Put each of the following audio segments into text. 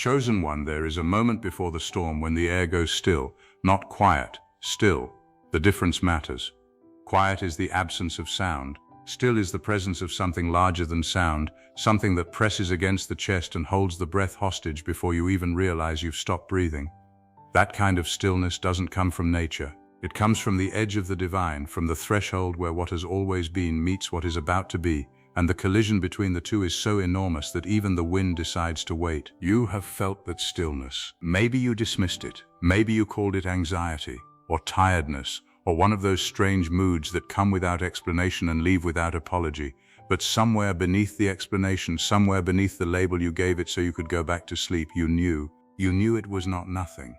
Chosen one, there is a moment before the storm when the air goes still, not quiet, still. The difference matters. Quiet is the absence of sound. Still is the presence of something larger than sound, something that presses against the chest and holds the breath hostage before you even realize you've stopped breathing. That kind of stillness doesn't come from nature. It comes from the edge of the divine, from the threshold where what has always been meets what is about to be, and the collision between the two is so enormous that even the wind decides to wait. You have felt that stillness. Maybe you dismissed it. Maybe you called it anxiety, or tiredness, or one of those strange moods that come without explanation and leave without apology. But somewhere beneath the explanation, somewhere beneath the label you gave it so you could go back to sleep, you knew it was not nothing.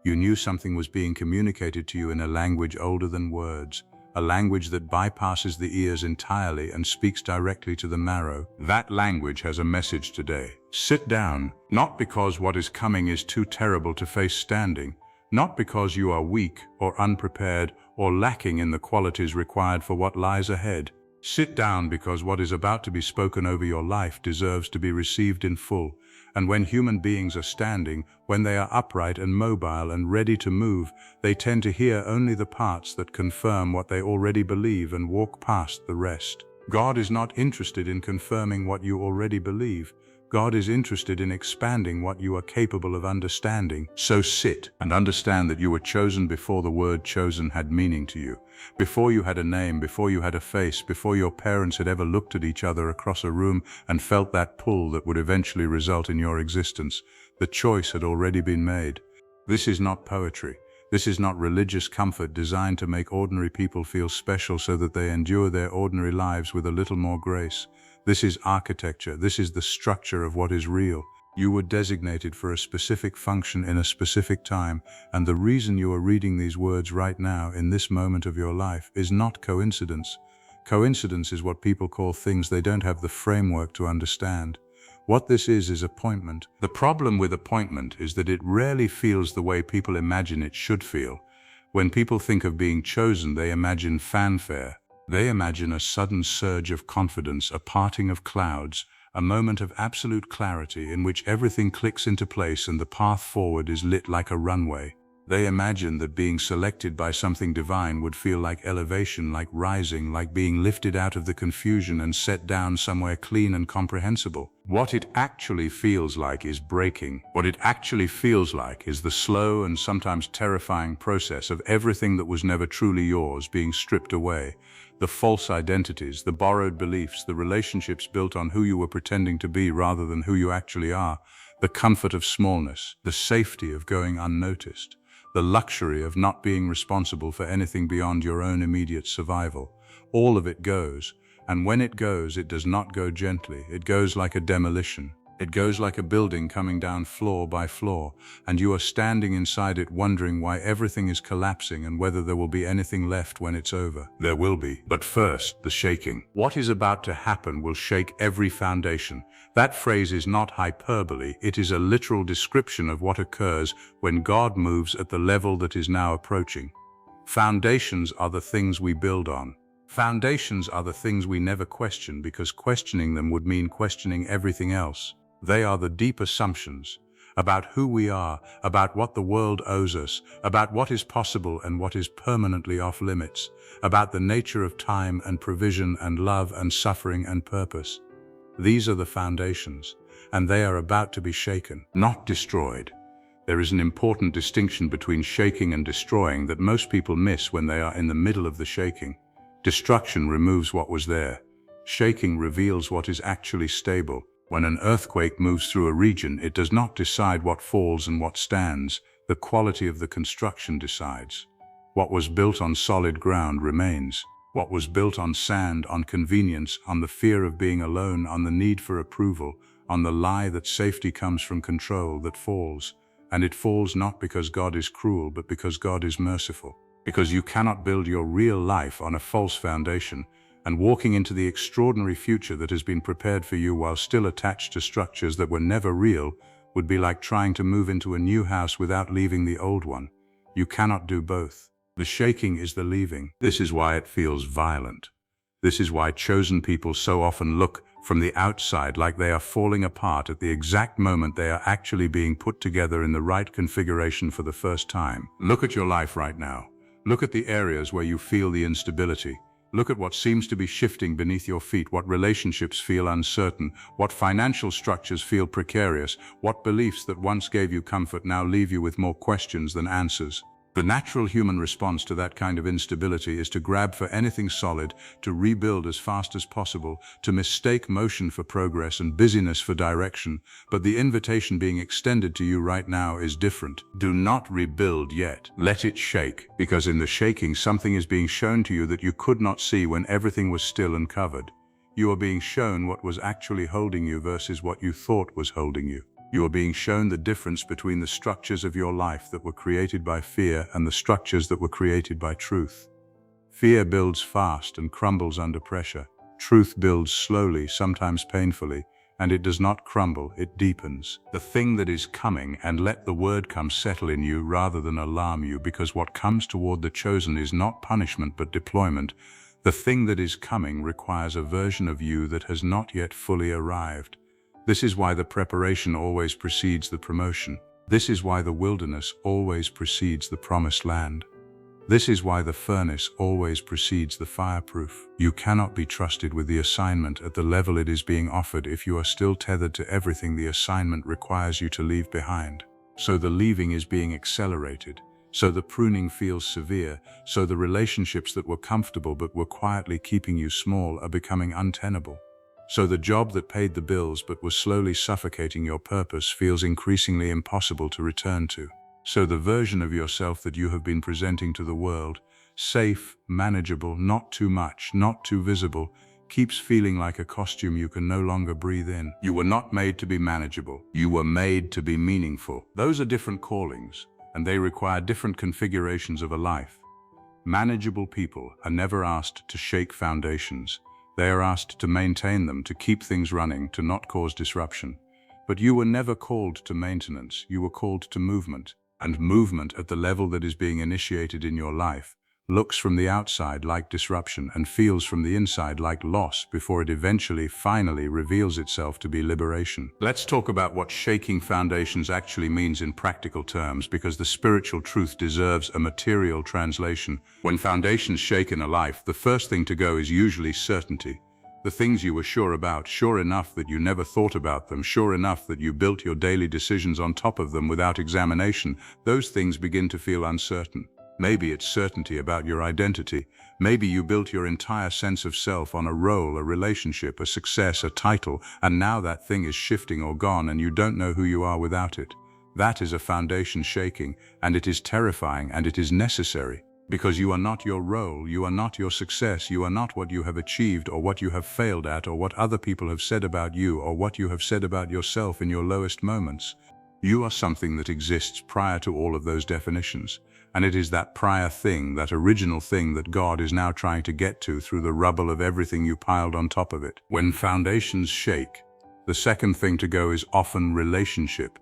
You knew something was being communicated to you in a language older than words, a language that bypasses the ears entirely and speaks directly to the marrow. That language has a message today. Sit down, not because what is coming is too terrible to face standing, not because you are weak or unprepared or lacking in the qualities required for what lies ahead. Sit down because what is about to be spoken over your life deserves to be received in full. And when human beings are standing, when they are upright and mobile and ready to move, they tend to hear only the parts that confirm what they already believe and walk past the rest. God is not interested in confirming what you already believe. God is interested in expanding what you are capable of understanding. So sit and understand that you were chosen before the word chosen had meaning to you. Before you had a name, before you had a face, before your parents had ever looked at each other across a room and felt that pull that would eventually result in your existence, the choice had already been made. This is not poetry. This is not religious comfort designed to make ordinary people feel special so that they endure their ordinary lives with a little more grace. This is architecture. This is the structure of what is real. You were designated for a specific function in a specific time, and the reason you are reading these words right now in this moment of your life is not coincidence. Coincidence is what people call things they don't have the framework to understand. What this is appointment. The problem with appointment is that it rarely feels the way people imagine it should feel. When people think of being chosen, they imagine fanfare. They imagine a sudden surge of confidence, a parting of clouds, a moment of absolute clarity in which everything clicks into place and the path forward is lit like a runway. They imagine that being selected by something divine would feel like elevation, like rising, like being lifted out of the confusion and set down somewhere clean and comprehensible. What it actually feels like is breaking. What it actually feels like is the slow and sometimes terrifying process of everything that was never truly yours being stripped away. The false identities, the borrowed beliefs, the relationships built on who you were pretending to be rather than who you actually are, the comfort of smallness, the safety of going unnoticed, the luxury of not being responsible for anything beyond your own immediate survival. All of it goes, and when it goes, it does not go gently. It goes like a demolition. It goes like a building coming down floor by floor, and you are standing inside it wondering why everything is collapsing and whether there will be anything left when it's over. There will be. But first, the shaking. What is about to happen will shake every foundation. That phrase is not hyperbole. It is a literal description of what occurs when God moves at the level that is now approaching. Foundations are the things we build on. Foundations are the things we never question because questioning them would mean questioning everything else. They are the deep assumptions about who we are, about what the world owes us, about what is possible and what is permanently off limits, about the nature of time and provision and love and suffering and purpose. These are the foundations, and they are about to be shaken, not destroyed. There is an important distinction between shaking and destroying that most people miss when they are in the middle of the shaking. Destruction removes what was there. Shaking reveals what is actually stable. When an earthquake moves through a region, it does not decide what falls and what stands. The quality of the construction decides. What was built on solid ground remains. What was built on sand, on convenience, on the fear of being alone, on the need for approval, on the lie that safety comes from control, that falls. And it falls not because God is cruel, but because God is merciful. Because you cannot build your real life on a false foundation, and walking into the extraordinary future that has been prepared for you while still attached to structures that were never real would be like trying to move into a new house without leaving the old one. You cannot do both. The shaking is the leaving. This is why it feels violent. This is why chosen people so often look from the outside, like they are falling apart at the exact moment they are actually being put together in the right configuration for the first time. Look at your life right now. Look at the areas where you feel the instability. Look at what seems to be shifting beneath your feet, what relationships feel uncertain, what financial structures feel precarious, what beliefs that once gave you comfort now leave you with more questions than answers. The natural human response to that kind of instability is to grab for anything solid, to rebuild as fast as possible, to mistake motion for progress and busyness for direction. But the invitation being extended to you right now is different. Do not rebuild yet. Let it shake, because in the shaking something is being shown to you that you could not see when everything was still and covered. You are being shown what was actually holding you versus what you thought was holding you. You are being shown the difference between the structures of your life that were created by fear and the structures that were created by truth. Fear builds fast and crumbles under pressure. Truth builds slowly, sometimes painfully, and it does not crumble, it deepens. The thing that is coming, and let the word come, settle in you rather than alarm you, because what comes toward the chosen is not punishment but deployment. The thing that is coming requires a version of you that has not yet fully arrived. This is why the preparation always precedes the promotion. This is why the wilderness always precedes the promised land. This is why the furnace always precedes the fireproof. You cannot be trusted with the assignment at the level it is being offered if you are still tethered to everything the assignment requires you to leave behind. So the leaving is being accelerated. So the pruning feels severe. So the relationships that were comfortable but were quietly keeping you small are becoming untenable. So the job that paid the bills but was slowly suffocating your purpose feels increasingly impossible to return to. So the version of yourself that you have been presenting to the world, safe, manageable, not too much, not too visible, keeps feeling like a costume you can no longer breathe in. You were not made to be manageable. You were made to be meaningful. Those are different callings, and they require different configurations of a life. Manageable people are never asked to shake foundations. They are asked to maintain them, to keep things running, to not cause disruption. But you were never called to maintenance, you were called to movement. And movement at the level that is being initiated in your life looks from the outside like disruption and feels from the inside like loss before it eventually, finally reveals itself to be liberation. Let's talk about what shaking foundations actually means in practical terms, because the spiritual truth deserves a material translation. When foundations shake in a life, the first thing to go is usually certainty. The things you were sure about, sure enough that you never thought about them, sure enough that you built your daily decisions on top of them without examination, those things begin to feel uncertain. Maybe it's certainty about your identity. Maybe you built your entire sense of self on a role, a relationship, a success, a title, and now that thing is shifting or gone and you don't know who you are without it. That is a foundation shaking, and it is terrifying, and it is necessary. Because you are not your role, you are not your success, you are not what you have achieved or what you have failed at or what other people have said about you or what you have said about yourself in your lowest moments. You are something that exists prior to all of those definitions. And it is that prior thing, that original thing, that God is now trying to get to through the rubble of everything you piled on top of it. When foundations shake, the second thing to go is often relationship.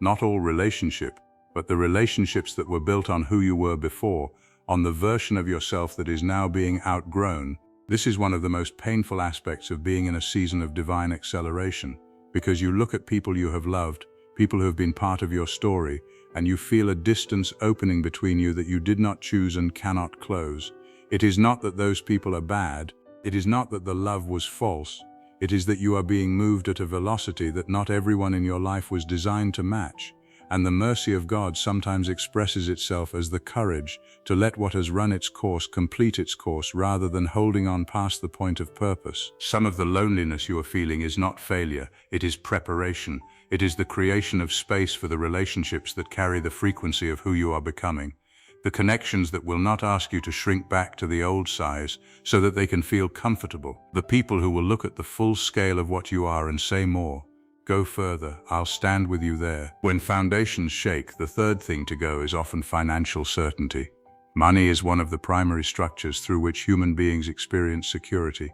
Not all relationship, but the relationships that were built on who you were before, on the version of yourself that is now being outgrown. This is one of the most painful aspects of being in a season of divine acceleration, because you look at people you have loved, people who have been part of your story, and you feel a distance opening between you that you did not choose and cannot close. It is not that those people are bad. It is not that the love was false. It is that you are being moved at a velocity that not everyone in your life was designed to match. And the mercy of God sometimes expresses itself as the courage to let what has run its course complete its course rather than holding on past the point of purpose. Some of the loneliness you are feeling is not failure, it is preparation. It is the creation of space for the relationships that carry the frequency of who you are becoming. The connections that will not ask you to shrink back to the old size so that they can feel comfortable. The people who will look at the full scale of what you are and say more. Go further, I'll stand with you there. When foundations shake, the third thing to go is often financial certainty. Money is one of the primary structures through which human beings experience security.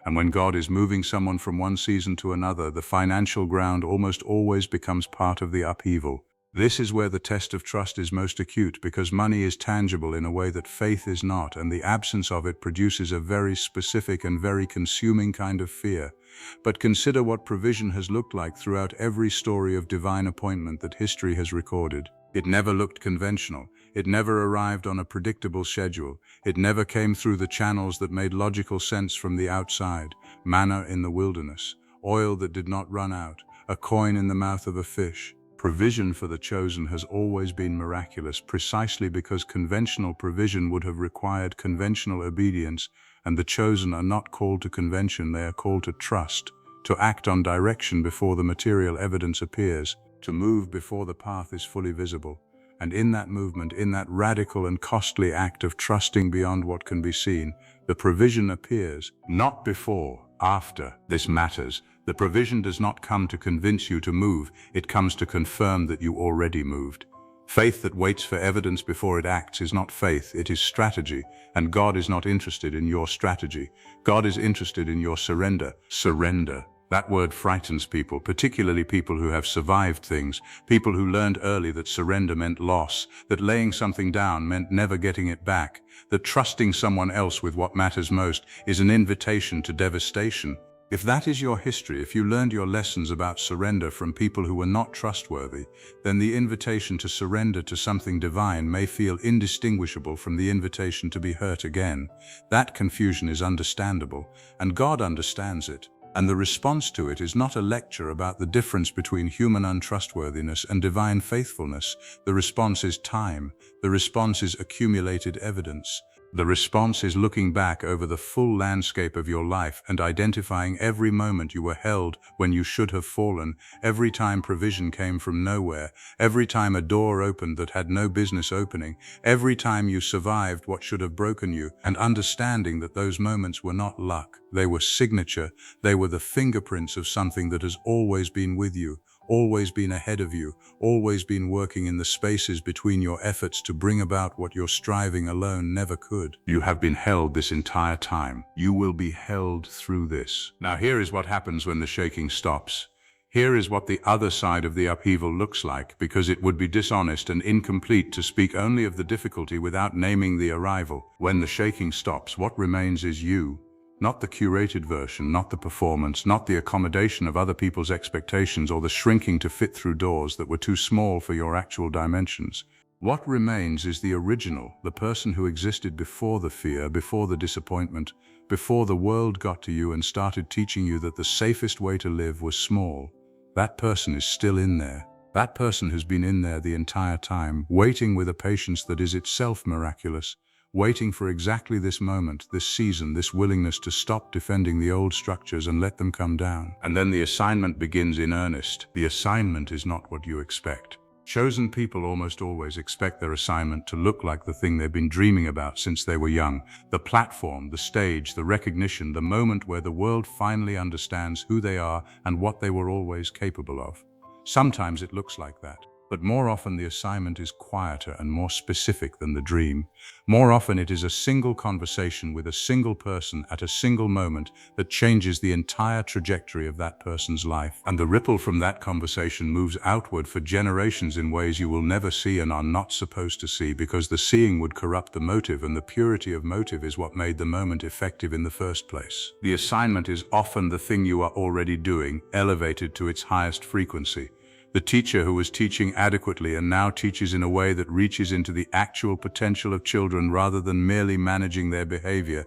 And when God is moving someone from one season to another, the financial ground almost always becomes part of the upheaval. This is where the test of trust is most acute, because money is tangible in a way that faith is not, and the absence of it produces a very specific and very consuming kind of fear. But consider what provision has looked like throughout every story of divine appointment that history has recorded. It never looked conventional. It never arrived on a predictable schedule. It never came through the channels that made logical sense from the outside. Manna in the wilderness, oil that did not run out, a coin in the mouth of a fish. Provision for the chosen has always been miraculous, precisely because conventional provision would have required conventional obedience, and the chosen are not called to convention, they are called to trust, to act on direction before the material evidence appears, to move before the path is fully visible. And in that movement, in that radical and costly act of trusting beyond what can be seen, the provision appears, not before, after. This matters. The provision does not come to convince you to move, it comes to confirm that you already moved. Faith that waits for evidence before it acts is not faith, it is strategy, and God is not interested in your strategy. God is interested in your surrender. Surrender. That word frightens people, particularly people who have survived things, people who learned early that surrender meant loss, that laying something down meant never getting it back, that trusting someone else with what matters most is an invitation to devastation. If that is your history, if you learned your lessons about surrender from people who were not trustworthy, then the invitation to surrender to something divine may feel indistinguishable from the invitation to be hurt again. That confusion is understandable, and God understands it. And the response to it is not a lecture about the difference between human untrustworthiness and divine faithfulness. The response is time. The response is accumulated evidence. The response is looking back over the full landscape of your life and identifying every moment you were held when you should have fallen, every time provision came from nowhere, every time a door opened that had no business opening, every time you survived what should have broken you, and understanding that those moments were not luck, they were signature, they were the fingerprints of something that has always been with you, always been ahead of you, always been working in the spaces between your efforts to bring about what your striving alone never could. You have been held this entire time. You will be held through this. Now here is what happens when the shaking stops. Here is what the other side of the upheaval looks like, because it would be dishonest and incomplete to speak only of the difficulty without naming the arrival. When the shaking stops, what remains is you. Not the curated version, not the performance, not the accommodation of other people's expectations or the shrinking to fit through doors that were too small for your actual dimensions. What remains is the original, the person who existed before the fear, before the disappointment, before the world got to you and started teaching you that the safest way to live was small. That person is still in there. That person has been in there the entire time, waiting with a patience that is itself miraculous. Waiting for exactly this moment, this season, this willingness to stop defending the old structures and let them come down. And then the assignment begins in earnest. The assignment is not what you expect. Chosen people almost always expect their assignment to look like the thing they've been dreaming about since they were young. The platform, the stage, the recognition, the moment where the world finally understands who they are and what they were always capable of. Sometimes it looks like that. But more often the assignment is quieter and more specific than the dream. More often it is a single conversation with a single person at a single moment that changes the entire trajectory of that person's life. And the ripple from that conversation moves outward for generations in ways you will never see and are not supposed to see, because the seeing would corrupt the motive, and the purity of motive is what made the moment effective in the first place. The assignment is often the thing you are already doing, elevated to its highest frequency. The teacher who was teaching adequately and now teaches in a way that reaches into the actual potential of children rather than merely managing their behavior.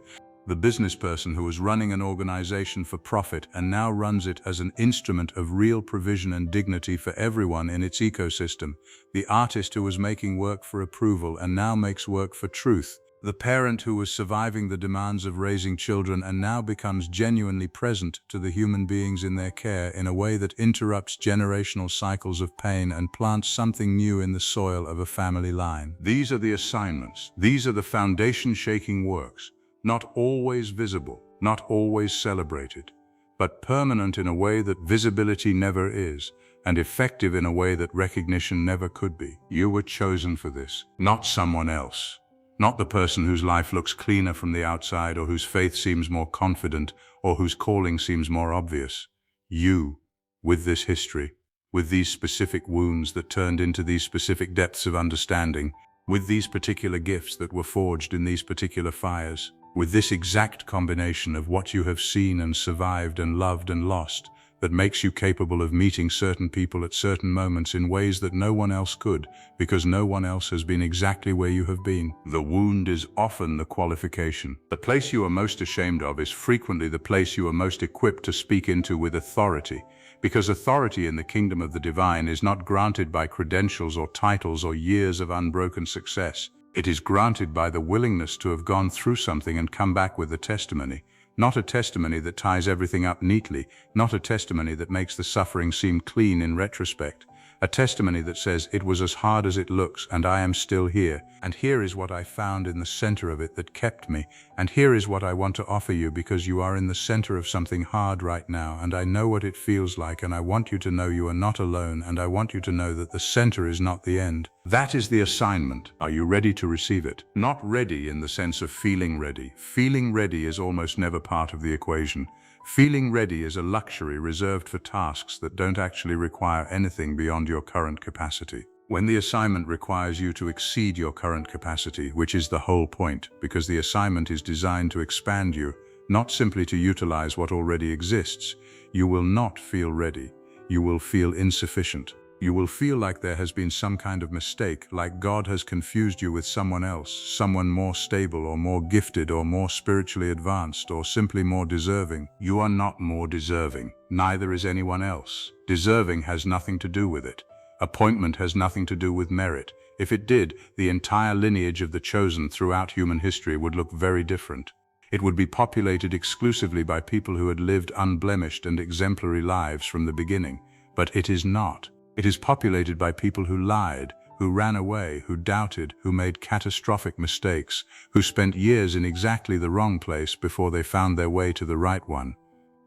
The business person who was running an organization for profit and now runs it as an instrument of real provision and dignity for everyone in its ecosystem. The artist who was making work for approval and now makes work for truth. The parent who was surviving the demands of raising children and now becomes genuinely present to the human beings in their care in a way that interrupts generational cycles of pain and plants something new in the soil of a family line. These are the assignments. These are the foundation-shaking works, not always visible, not always celebrated, but permanent in a way that visibility never is, and effective in a way that recognition never could be. You were chosen for this, not someone else. Not the person whose life looks cleaner from the outside, or whose faith seems more confident, or whose calling seems more obvious. You, with this history, with these specific wounds that turned into these specific depths of understanding, with these particular gifts that were forged in these particular fires, with this exact combination of what you have seen and survived and loved and lost, that makes you capable of meeting certain people at certain moments in ways that no one else could, because no one else has been exactly where you have been. The wound is often the qualification. The place you are most ashamed of is frequently the place you are most equipped to speak into with authority, because authority in the kingdom of the divine is not granted by credentials or titles or years of unbroken success. It is granted by the willingness to have gone through something and come back with a testimony. Not a testimony that ties everything up neatly, not a testimony that makes the suffering seem clean in retrospect. A testimony that says, it was as hard as it looks, and I am still here. And here is what I found in the center of it that kept me. And here is what I want to offer you, because you are in the center of something hard right now, and I know what it feels like, and I want you to know you are not alone, and I want you to know that the center is not the end. That is the assignment. Are you ready to receive it? Not ready in the sense of feeling ready. Feeling ready is almost never part of the equation. Feeling ready is a luxury reserved for tasks that don't actually require anything beyond your current capacity. When the assignment requires you to exceed your current capacity, which is the whole point, because the assignment is designed to expand you, not simply to utilize what already exists, you will not feel ready. You will feel insufficient. You will feel like there has been some kind of mistake, like God has confused you with someone else, someone more stable or more gifted or more spiritually advanced or simply more deserving. You are not more deserving. Neither is anyone else. Deserving has nothing to do with it. Appointment has nothing to do with merit. If it did, the entire lineage of the chosen throughout human history would look very different. It would be populated exclusively by people who had lived unblemished and exemplary lives from the beginning. But it is not. It is populated by people who lied, who ran away, who doubted, who made catastrophic mistakes, who spent years in exactly the wrong place before they found their way to the right one.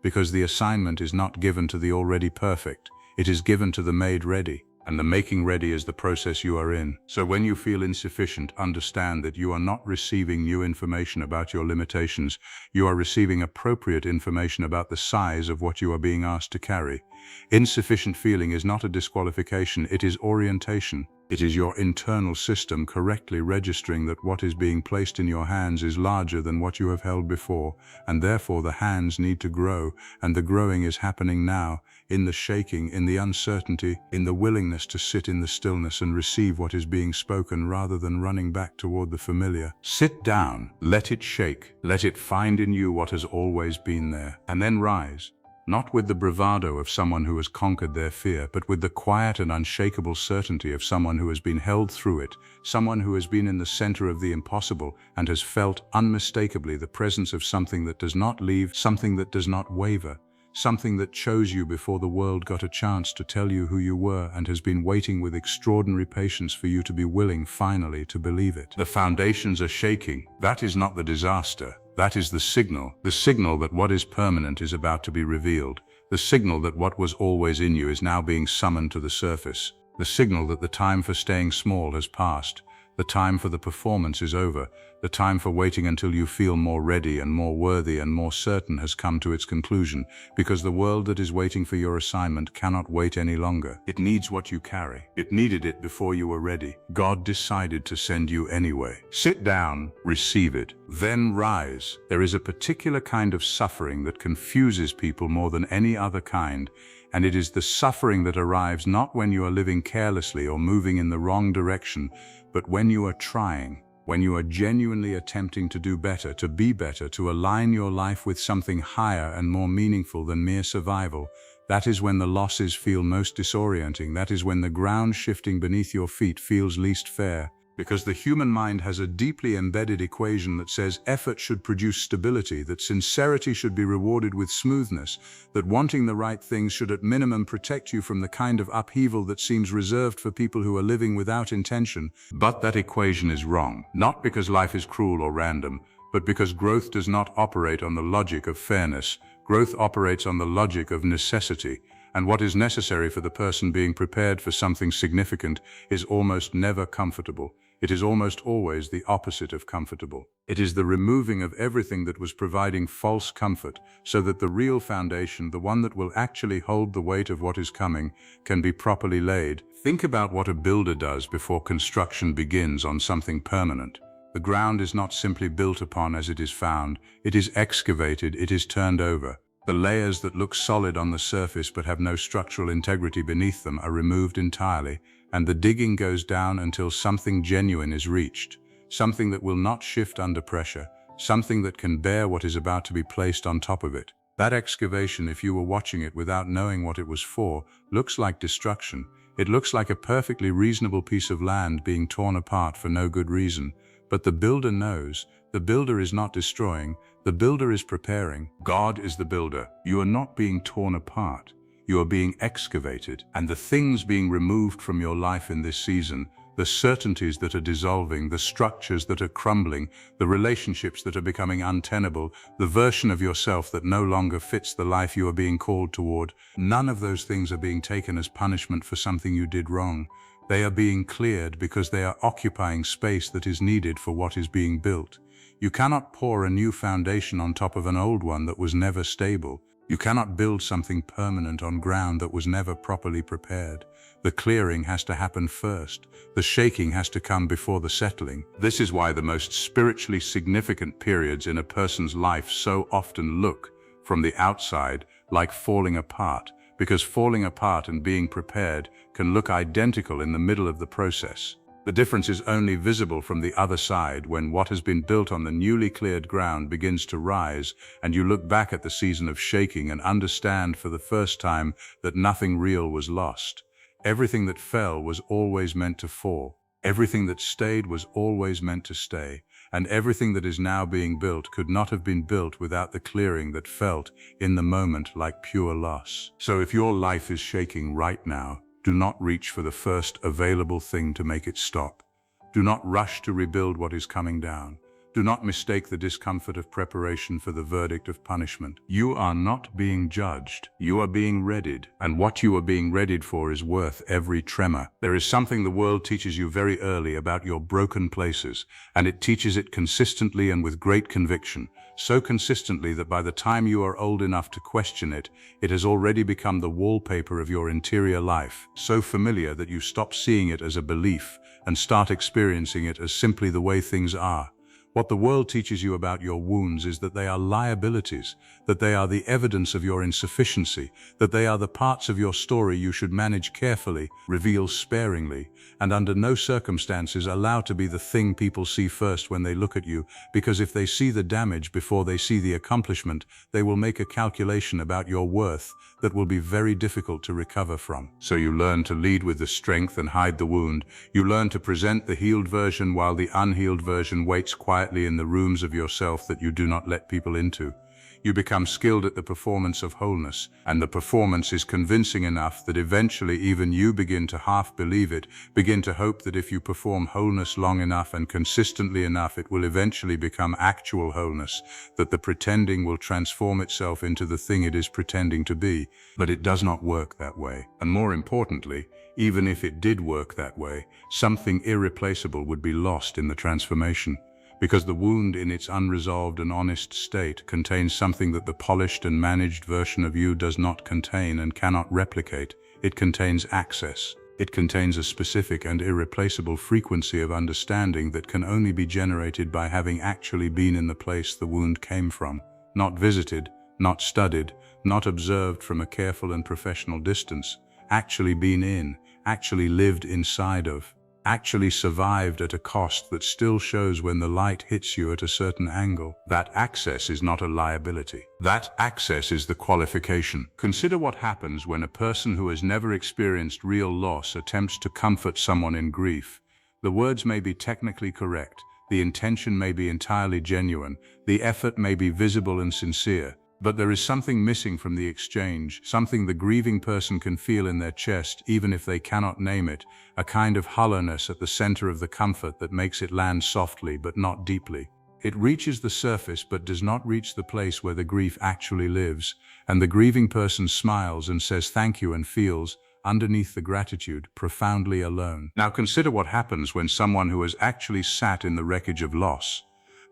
Because the assignment is not given to the already perfect, it is given to the made ready. And the making ready is the process you are in. So when you feel insufficient, understand that you are not receiving new information about your limitations. You are receiving appropriate information about the size of what you are being asked to carry. Insufficient feeling is not a disqualification, it is orientation. It is your internal system correctly registering that what is being placed in your hands is larger than what you have held before, and therefore the hands need to grow, and the growing is happening now, in the shaking, in the uncertainty, in the willingness to sit in the stillness and receive what is being spoken rather than running back toward the familiar. Sit down, let it shake, let it find in you what has always been there, and then rise. Not with the bravado of someone who has conquered their fear, but with the quiet and unshakable certainty of someone who has been held through it, someone who has been in the center of the impossible and has felt unmistakably the presence of something that does not leave, something that does not waver, something that chose you before the world got a chance to tell you who you were and has been waiting with extraordinary patience for you to be willing finally to believe it. The foundations are shaking. That is not the disaster. That is the signal that what is permanent is about to be revealed, the signal that what was always in you is now being summoned to the surface, the signal that the time for staying small has passed, the time for the performance is over, the time for waiting until you feel more ready and more worthy and more certain has come to its conclusion, because the world that is waiting for your assignment cannot wait any longer. It needs what you carry. It needed it before you were ready. God decided to send you anyway. Sit down, receive it, then rise. There is a particular kind of suffering that confuses people more than any other kind, and it is the suffering that arrives not when you are living carelessly or moving in the wrong direction, but when you are trying. When you are genuinely attempting to do better, to be better, to align your life with something higher and more meaningful than mere survival, that is when the losses feel most disorienting. That is when the ground shifting beneath your feet feels least fair. Because the human mind has a deeply embedded equation that says effort should produce stability, that sincerity should be rewarded with smoothness, that wanting the right things should at minimum protect you from the kind of upheaval that seems reserved for people who are living without intention. But that equation is wrong, not because life is cruel or random, but because growth does not operate on the logic of fairness. Growth operates on the logic of necessity. And what is necessary for the person being prepared for something significant is almost never comfortable. It is almost always the opposite of comfortable. It is the removing of everything that was providing false comfort, so that the real foundation, the one that will actually hold the weight of what is coming, can be properly laid. Think about what a builder does before construction begins on something permanent. The ground is not simply built upon as it is found, it is excavated, it is turned over. The layers that look solid on the surface but have no structural integrity beneath them are removed entirely, and the digging goes down until something genuine is reached, something that will not shift under pressure, something that can bear what is about to be placed on top of it. That excavation, if you were watching it without knowing what it was for, looks like destruction. It looks like a perfectly reasonable piece of land being torn apart for no good reason. But the builder knows. The builder is not destroying. The builder is preparing. God is the builder. You are not being torn apart. You are being excavated. And the things being removed from your life in this season, the certainties that are dissolving, the structures that are crumbling, the relationships that are becoming untenable, the version of yourself that no longer fits the life you are being called toward, none of those things are being taken as punishment for something you did wrong. They are being cleared because they are occupying space that is needed for what is being built. You cannot pour a new foundation on top of an old one that was never stable. You cannot build something permanent on ground that was never properly prepared. The clearing has to happen first. The shaking has to come before the settling. This is why the most spiritually significant periods in a person's life so often look, from the outside, like falling apart, because falling apart and being prepared can look identical in the middle of the process. The difference is only visible from the other side when what has been built on the newly cleared ground begins to rise, and you look back at the season of shaking and understand for the first time that nothing real was lost. Everything that fell was always meant to fall. Everything that stayed was always meant to stay. And everything that is now being built could not have been built without the clearing that felt in the moment like pure loss. So if your life is shaking right now, do not reach for the first available thing to make it stop. Do not rush to rebuild what is coming down. Do not mistake the discomfort of preparation for the verdict of punishment. You are not being judged. You are being readied. And what you are being readied for is worth every tremor. There is something the world teaches you very early about your broken places, and it teaches it consistently and with great conviction. So consistently that by the time you are old enough to question it, it has already become the wallpaper of your interior life. So familiar that you stop seeing it as a belief and start experiencing it as simply the way things are. What the world teaches you about your wounds is that they are liabilities, that they are the evidence of your insufficiency, that they are the parts of your story you should manage carefully, reveal sparingly, and under no circumstances allow to be the thing people see first when they look at you, because if they see the damage before they see the accomplishment, they will make a calculation about your worth that will be very difficult to recover from. So you learn to lead with the strength and hide the wound. You learn to present the healed version while the unhealed version waits quietly in the rooms of yourself that you do not let people into. You become skilled at the performance of wholeness, and the performance is convincing enough that eventually even you begin to half believe it, begin to hope that if you perform wholeness long enough and consistently enough, it will eventually become actual wholeness, that the pretending will transform itself into the thing it is pretending to be. But it does not work that way. And more importantly, even if it did work that way, something irreplaceable would be lost in the transformation. Because the wound in its unresolved and honest state contains something that the polished and managed version of you does not contain and cannot replicate. It contains access. It contains a specific and irreplaceable frequency of understanding that can only be generated by having actually been in the place the wound came from. Not visited, not studied, not observed from a careful and professional distance. Actually been in, actually lived inside of. Actually survived at a cost that still shows when the light hits you at a certain angle. That access is not a liability. That access is the qualification. Consider what happens when a person who has never experienced real loss attempts to comfort someone in grief. The words may be technically correct, the intention may be entirely genuine, the effort may be visible and sincere. But there is something missing from the exchange, something the grieving person can feel in their chest, even if they cannot name it, a kind of hollowness at the center of the comfort that makes it land softly but not deeply. It reaches the surface but does not reach the place where the grief actually lives, and the grieving person smiles and says thank you and feels, underneath the gratitude, profoundly alone. Now consider what happens when someone who has actually sat in the wreckage of loss,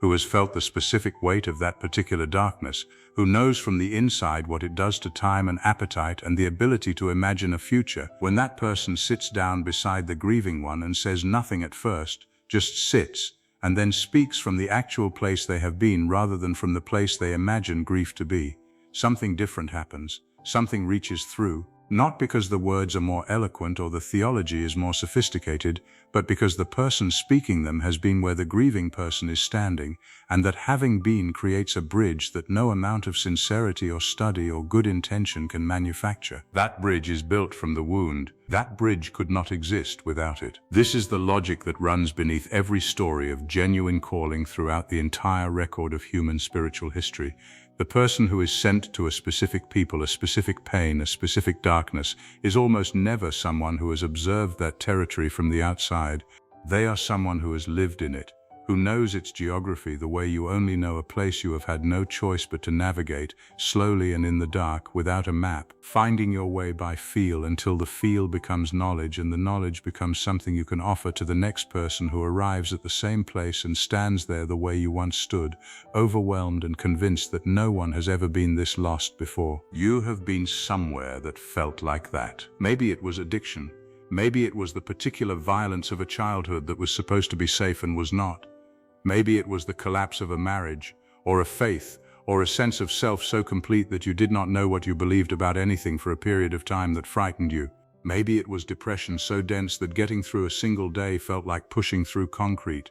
who has felt the specific weight of that particular darkness, who knows from the inside what it does to time and appetite and the ability to imagine a future, when that person sits down beside the grieving one and says nothing at first, just sits, and then speaks from the actual place they have been rather than from the place they imagine grief to be, something different happens. Something reaches through, not because the words are more eloquent or the theology is more sophisticated, but because the person speaking them has been where the grieving person is standing, and that having been creates a bridge that no amount of sincerity or study or good intention can manufacture. That bridge is built from the wound. That bridge could not exist without it. This is the logic that runs beneath every story of genuine calling throughout the entire record of human spiritual history. The person who is sent to a specific people, a specific pain, a specific darkness, is almost never someone who has observed that territory from the outside. They are someone who has lived in it, who knows its geography the way you only know a place you have had no choice but to navigate, slowly and in the dark, without a map, finding your way by feel until the feel becomes knowledge and the knowledge becomes something you can offer to the next person who arrives at the same place and stands there the way you once stood, overwhelmed and convinced that no one has ever been this lost before. You have been somewhere that felt like that. Maybe it was addiction. Maybe it was the particular violence of a childhood that was supposed to be safe and was not. Maybe it was the collapse of a marriage, or a faith, or a sense of self so complete that you did not know what you believed about anything for a period of time that frightened you. Maybe it was depression so dense that getting through a single day felt like pushing through concrete.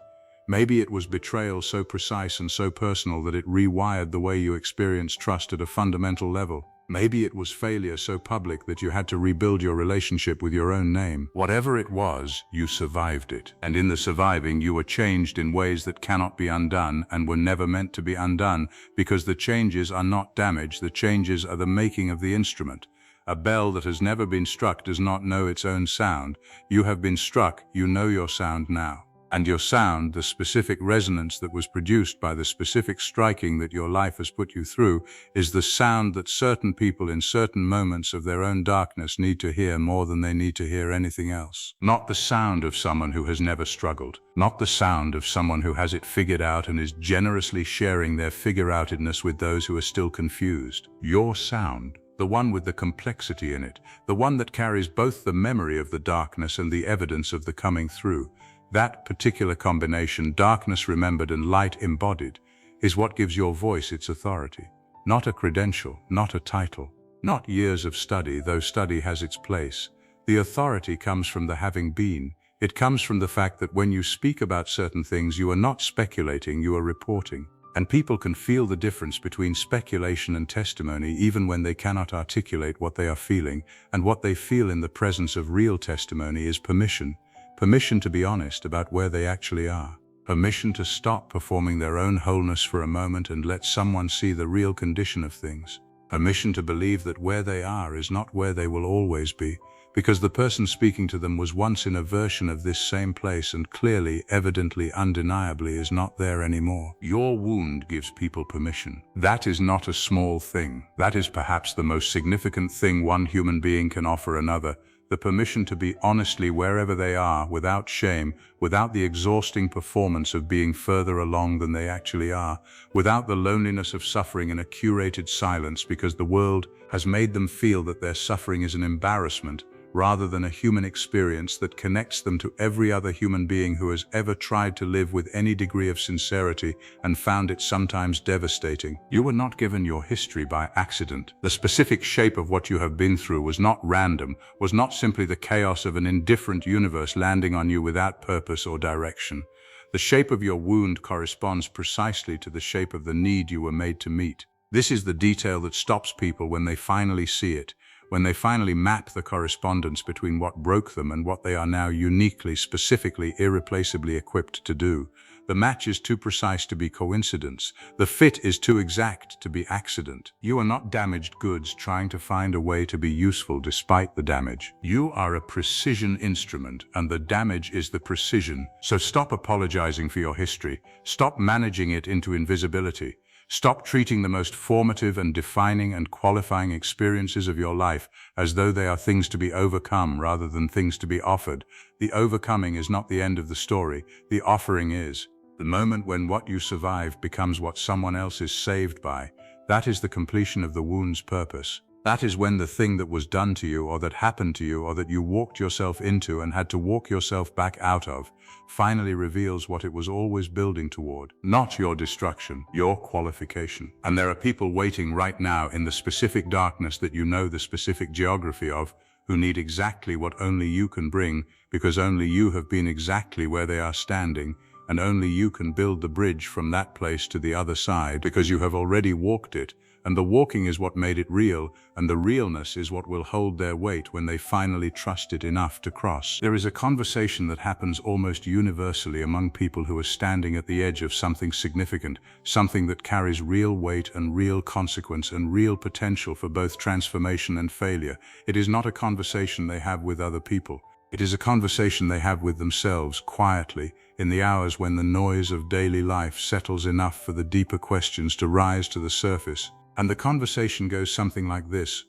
Maybe it was betrayal so precise and so personal that it rewired the way you experience trust at a fundamental level. Maybe it was failure so public that you had to rebuild your relationship with your own name. Whatever it was, you survived it. And in the surviving, you were changed in ways that cannot be undone and were never meant to be undone, because the changes are not damage, the changes are the making of the instrument. A bell that has never been struck does not know its own sound. You have been struck, you know your sound now. And your sound, the specific resonance that was produced by the specific striking that your life has put you through, is the sound that certain people in certain moments of their own darkness need to hear more than they need to hear anything else. Not the sound of someone who has never struggled. Not the sound of someone who has it figured out and is generously sharing their figure-outedness with those who are still confused. Your sound. The one with the complexity in it. The one that carries both the memory of the darkness and the evidence of the coming through. That particular combination, darkness remembered and light embodied, is what gives your voice its authority. Not a credential, not a title, not years of study, though study has its place. The authority comes from the having been. It comes from the fact that when you speak about certain things, you are not speculating, you are reporting. And people can feel the difference between speculation and testimony even when they cannot articulate what they are feeling, and what they feel in the presence of real testimony is permission. Permission to be honest about where they actually are. Permission to stop performing their own wholeness for a moment and let someone see the real condition of things. Permission to believe that where they are is not where they will always be, because the person speaking to them was once in a version of this same place and clearly, evidently, undeniably is not there anymore. Your wound gives people permission. That is not a small thing. That is perhaps the most significant thing one human being can offer another. The permission to be honestly wherever they are, without shame, without the exhausting performance of being further along than they actually are, without the loneliness of suffering in a curated silence because the world has made them feel that their suffering is an embarrassment, rather than a human experience that connects them to every other human being who has ever tried to live with any degree of sincerity and found it sometimes devastating. You were not given your history by accident. The specific shape of what you have been through was not random, was not simply the chaos of an indifferent universe landing on you without purpose or direction. The shape of your wound corresponds precisely to the shape of the need you were made to meet. This is the detail that stops people when they finally see it, when they finally map the correspondence between what broke them and what they are now uniquely, specifically, irreplaceably equipped to do. The match is too precise to be coincidence. The fit is too exact to be accident. You are not damaged goods trying to find a way to be useful despite the damage. You are a precision instrument, and the damage is the precision. So stop apologizing for your history. Stop managing it into invisibility. Stop treating the most formative and defining and qualifying experiences of your life as though they are things to be overcome rather than things to be offered. The overcoming is not the end of the story, the offering is. The moment when what you survived becomes what someone else is saved by, that is the completion of the wound's purpose. That is when the thing that was done to you or that happened to you or that you walked yourself into and had to walk yourself back out of, finally reveals what it was always building toward. Not your destruction, your qualification. And there are people waiting right now in the specific darkness that you know the specific geography of, who need exactly what only you can bring, because only you have been exactly where they are standing, and only you can build the bridge from that place to the other side, because you have already walked it, and the walking is what made it real, and the realness is what will hold their weight when they finally trust it enough to cross. There is a conversation that happens almost universally among people who are standing at the edge of something significant, something that carries real weight and real consequence and real potential for both transformation and failure. It is not a conversation they have with other people. It is a conversation they have with themselves, quietly, in the hours when the noise of daily life settles enough for the deeper questions to rise to the surface. And the conversation goes something like this: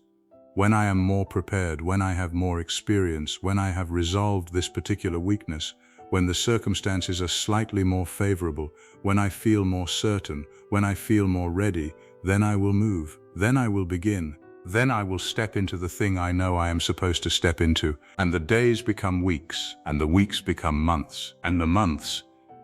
when I am more prepared, when I have more experience, when I have resolved this particular weakness, when the circumstances are slightly more favorable, when I feel more certain, when I feel more ready, then I will move, then I will begin, then I will step into the thing I know I am supposed to step into. And the days become weeks, and the weeks become months, and the months,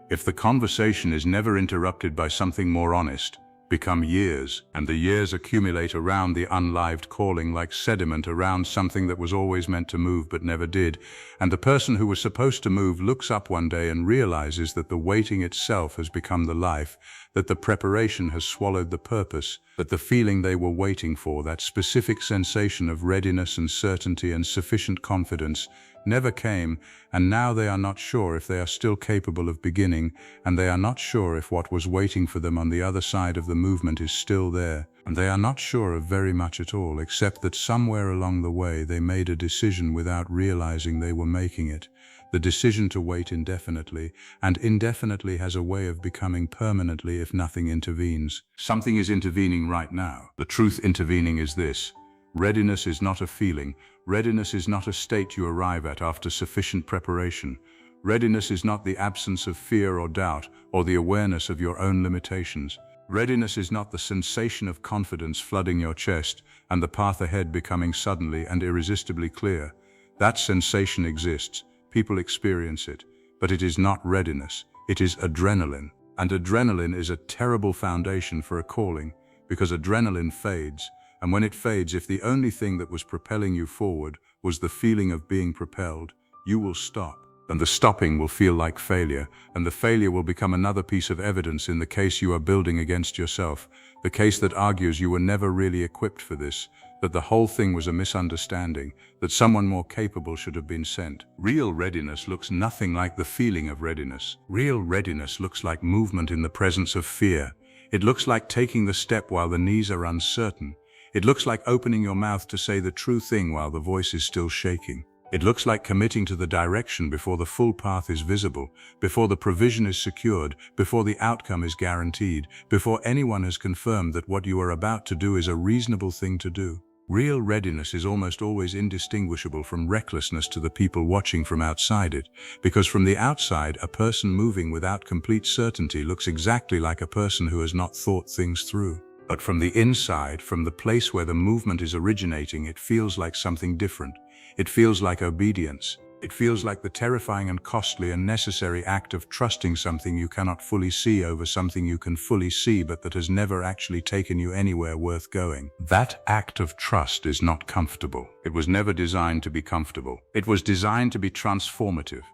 if the conversation is never interrupted by something more honest, become years, and the years accumulate around the unlived calling like sediment around something that was always meant to move but never did. And the person who was supposed to move looks up one day and realizes that the waiting itself has become the life, that the preparation has swallowed the purpose, that the feeling they were waiting for, that specific sensation of readiness and certainty and sufficient confidence, never came, and now they are not sure if they are still capable of beginning, and they are not sure if what was waiting for them on the other side of the movement is still there, and they are not sure of very much at all, except that somewhere along the way they made a decision without realizing they were making it. The decision to wait indefinitely, and indefinitely has a way of becoming permanently if nothing intervenes. Something is intervening right now. The truth intervening is this: readiness is not a feeling. Readiness is not a state you arrive at after sufficient preparation. Readiness is not the absence of fear or doubt, or the awareness of your own limitations. Readiness is not the sensation of confidence flooding your chest and the path ahead becoming suddenly and irresistibly clear. That sensation exists. People experience it, but it is not readiness. It is adrenaline. And adrenaline is a terrible foundation for a calling, because adrenaline fades. And when it fades, if the only thing that was propelling you forward was the feeling of being propelled, you will stop. And the stopping will feel like failure, and the failure will become another piece of evidence in the case you are building against yourself, the case that argues you were never really equipped for this, that the whole thing was a misunderstanding, that someone more capable should have been sent. Real readiness looks nothing like the feeling of readiness. Real readiness looks like movement in the presence of fear. It looks like taking the step while the knees are uncertain. It looks like opening your mouth to say the true thing while the voice is still shaking. It looks like committing to the direction before the full path is visible, before the provision is secured, before the outcome is guaranteed, before anyone has confirmed that what you are about to do is a reasonable thing to do. Real readiness is almost always indistinguishable from recklessness to the people watching from outside it, because from the outside, a person moving without complete certainty looks exactly like a person who has not thought things through. But from the inside, from the place where the movement is originating, it feels like something different. It feels like obedience. It feels like the terrifying and costly and necessary act of trusting something you cannot fully see over something you can fully see but that has never actually taken you anywhere worth going. That act of trust is not comfortable. It was never designed to be comfortable. It was designed to be transformative.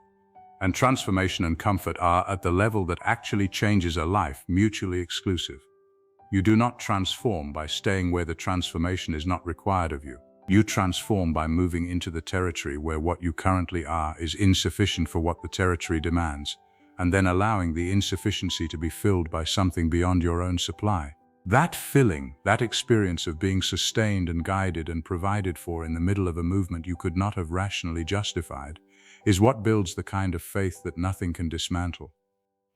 And transformation and comfort are, at the level that actually changes a life, mutually exclusive. You do not transform by staying where the transformation is not required of you. You transform by moving into the territory where what you currently are is insufficient for what the territory demands, and then allowing the insufficiency to be filled by something beyond your own supply. That filling, that experience of being sustained and guided and provided for in the middle of a movement you could not have rationally justified, is what builds the kind of faith that nothing can dismantle.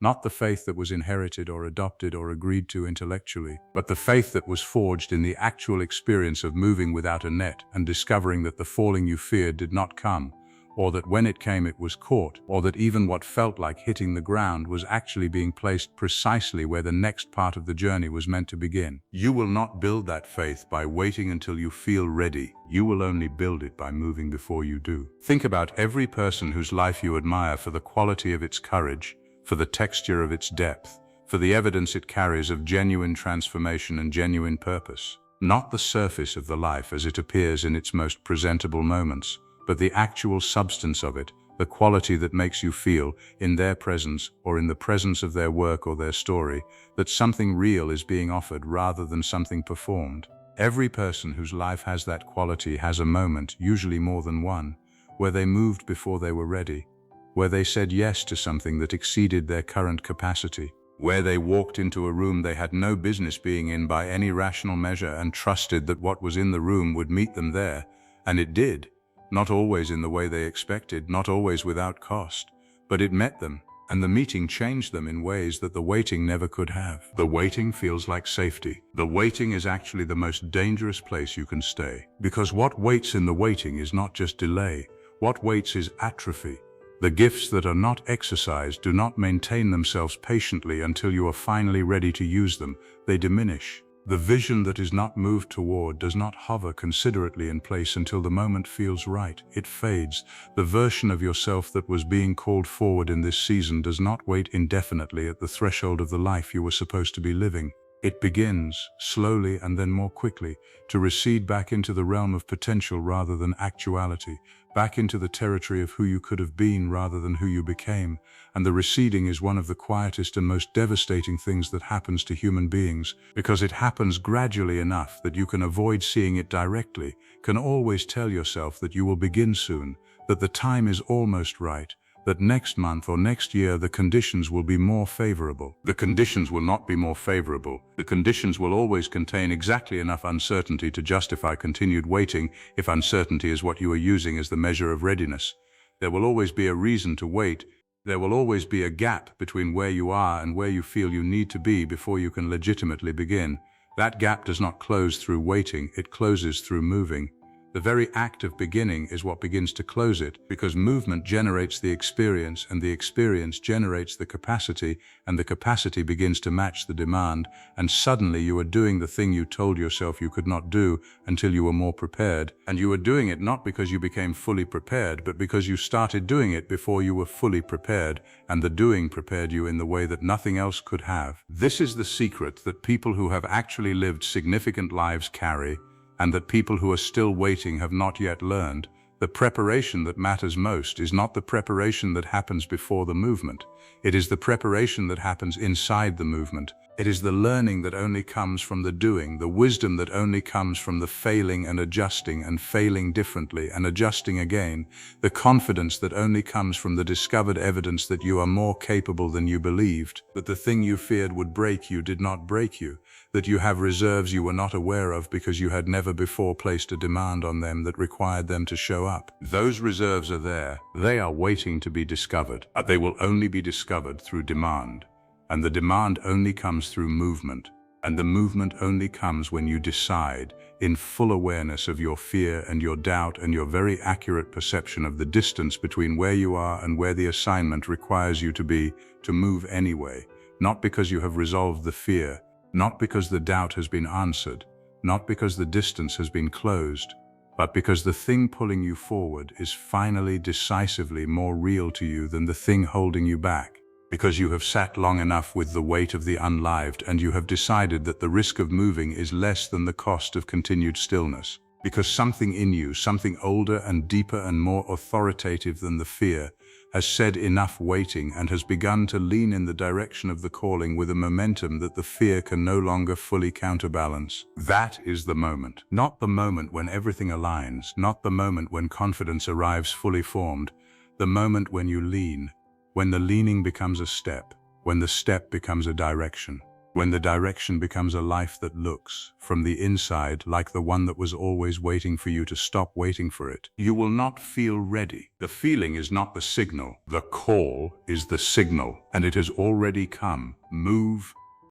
Not the faith that was inherited or adopted or agreed to intellectually, but the faith that was forged in the actual experience of moving without a net and discovering that the falling you feared did not come, or that when it came it was caught, or that even what felt like hitting the ground was actually being placed precisely where the next part of the journey was meant to begin. You will not build that faith by waiting until you feel ready. You will only build it by moving before you do. Think about every person whose life you admire for the quality of its courage, for the texture of its depth, for the evidence it carries of genuine transformation and genuine purpose. Not the surface of the life as it appears in its most presentable moments, but the actual substance of it, the quality that makes you feel, in their presence or in the presence of their work or their story, that something real is being offered rather than something performed. Every person whose life has that quality has a moment, usually more than one, where they moved before they were ready, where they said yes to something that exceeded their current capacity, where they walked into a room they had no business being in by any rational measure and trusted that what was in the room would meet them there, and it did. Not always in the way they expected, not always without cost, but it met them, and the meeting changed them in ways that the waiting never could have. The waiting feels like safety. The waiting is actually the most dangerous place you can stay, because what waits in the waiting is not just delay. What waits is atrophy. The gifts that are not exercised do not maintain themselves patiently until you are finally ready to use them. They diminish. The vision that is not moved toward does not hover considerately in place until the moment feels right. It fades. The version of yourself that was being called forward in this season does not wait indefinitely at the threshold of the life you were supposed to be living. It begins, slowly and then more quickly, to recede back into the realm of potential rather than actuality, back into the territory of who you could have been rather than who you became. And the receding is one of the quietest and most devastating things that happens to human beings, because it happens gradually enough that you can avoid seeing it directly, can always tell yourself that you will begin soon, that the time is almost right, that next month or next year the conditions will be more favorable. The conditions will not be more favorable. The conditions will always contain exactly enough uncertainty to justify continued waiting, if uncertainty is what you are using as the measure of readiness. There will always be a reason to wait. There will always be a gap between where you are and where you feel you need to be before you can legitimately begin. That gap does not close through waiting, it closes through moving. The very act of beginning is what begins to close it, because movement generates the experience, and the experience generates the capacity, and the capacity begins to match the demand, and suddenly you are doing the thing you told yourself you could not do until you were more prepared. And you are doing it not because you became fully prepared, but because you started doing it before you were fully prepared, and the doing prepared you in the way that nothing else could have. This is the secret that people who have actually lived significant lives carry, and that people who are still waiting have not yet learned. The preparation that matters most is not the preparation that happens before the movement. It is the preparation that happens inside the movement. It is the learning that only comes from the doing, the wisdom that only comes from the failing and failing differently and adjusting again, the confidence that only comes from the discovered evidence that you are more capable than you believed, that the thing you feared would break you did not break you, that you have reserves you were not aware of because you had never before placed a demand on them that required them to show up. Those reserves are there. They are waiting to be discovered. They will only be discovered through demand. And the demand only comes through movement. And the movement only comes when you decide, in full awareness of your fear and your doubt and your very accurate perception of the distance between where you are and where the assignment requires you to be, to move anyway. Not because you have resolved the fear, not because the doubt has been answered, not because the distance has been closed, but because the thing pulling you forward is finally decisively more real to you than the thing holding you back. Because you have sat long enough with the weight of the unlived and you have decided that the risk of moving is less than the cost of continued stillness. Because something in you, something older and deeper and more authoritative than the fear, has said enough waiting and has begun to lean in the direction of the calling with a momentum that the fear can no longer fully counterbalance. That is the moment. Not the moment when everything aligns, not the moment when confidence arrives fully formed, the moment when you lean, when the leaning becomes a step, when the step becomes a direction. When the direction becomes a life that looks, from the inside, like the one that was always waiting for you to stop waiting for it, you will not feel ready. The feeling is not the signal. The call is the signal, and it has already come. Move